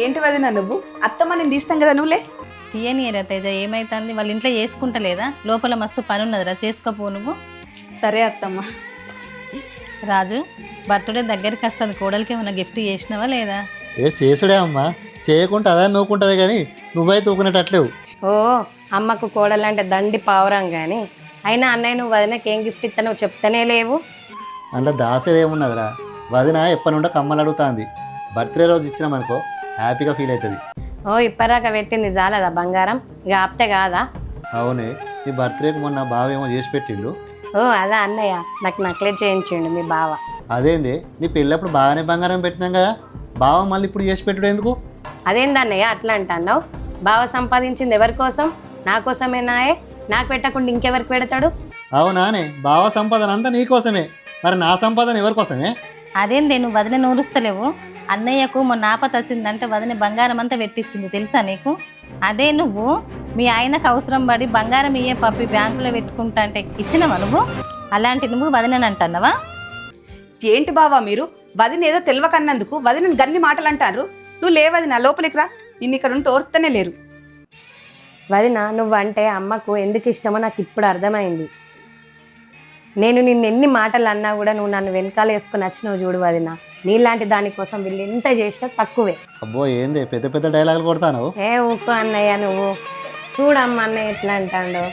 ఏంటి వదినా నువ్వు అత్తమ్మ నేను తీస్తాం కదా నువ్వులే. తీయనీరా తేజ, ఏమైతుంది? వాళ్ళ ఇంట్లో చేసుకుంటలేదా? లోపల మస్తు పని ఉన్నదిరా, చేసుకోపో నువ్వు. సరే అత్తమ్మ. రాజు, బర్త్డే దగ్గరికి వస్తుంది, కోడలికి ఏమైనా గిఫ్ట్ చేసినావా లేదా? ఏ చేసుడే అమ్మా, చేయకుండా అదే నూకుంటుంది కానీ నువ్వైతే ఊకునేటట్లేవు. ఓ అమ్మకు కోడలంటే దండి పావురం కానీ అయినా అన్నయ్య నువ్వు వదినకి ఏం గిఫ్ట్ ఇస్తానో చెప్తానే లేవు. అందులో దాసేది ఏమున్నదిరా, వదిన ఎప్పటి నుండో కమ్మలు అడుగుతుంది. బర్త్డే రోజు ఇచ్చినామనుకో హ్యాపీగా ఫీల్ అవుతుంది. ఓ ఇప్పటిదాకా పెట్టింది చాలదా బంగారం, ఇక ఆప్తే కాదా? అవునే, నీ బర్త్డేకి మొన్న బావ ఏమో చేసి పెట్టిండు. ఓ అదా అన్నయ్య, నాకు నక్లెస్ చేయించిండు మీ బావ. అదేంది, నీ పెళ్ళప్పుడు బాగానే బంగారం పెట్టినాం కదా, బావ మళ్ళీ ఇప్పుడు చేసి పెట్టుడు ఎందుకు? అదేందన్నయ్య అట్లా అంటున్నావు? బావ సంపాదించింది ఎవరి కోసం? నా కోసమేనాయే, నాకు పెట్టకుండా ఇంకెవరికి పెడతాడు? అవునానే, బావ సంపాదన అంతా నీకోసమే, మరి నా సంపాదన ఎవరి కోసమే? అదేందే నువ్వు వదిన నూరుస్తలేవు? అన్నయ్యకు మొన్న ఆపత వచ్చిందంటే వదిన బంగారం అంతా పెట్టించింది, తెలుసా నీకు? అదే నువ్వు మీ ఆయనకు అవసరం పడి బంగారం ఇయ్యే పప్పి బ్యాంకులో పెట్టుకుంటా అంటే ఇచ్చినవా నువ్వు? అలాంటి నువ్వు వదినని అంటున్నావా? ఏంటి బావా మీరు వదిన ఏదో తెలియకన్నందుకు వదిన గన్ని మాటలు అంటారు. నువ్వు లేవదినా, లోపలికి రా. నిన్ను ఇక్కడ ఉంటే ఓర్తనే లేరు. వదిన నువ్వంటే అమ్మకు ఎందుకు ఇష్టమో నాకు ఇప్పుడు అర్థమైంది. నేను నిన్ను ఎన్ని మాటలు అన్నా కూడా నువ్వు నన్ను వెనకాల వేసుకొని వచ్చినావు చూడు వదిన. నీలాంటి దానికోసం వీళ్ళు ఎంత చేసినా తక్కువే. అబ్బో ఏంది పెద్ద పెద్ద డైలాగులు కొడతాను. ఏ ఊకో అన్నయ్య, నువ్వు చూడమ్మా అన్నయ్య ఎట్లా అంటాడో.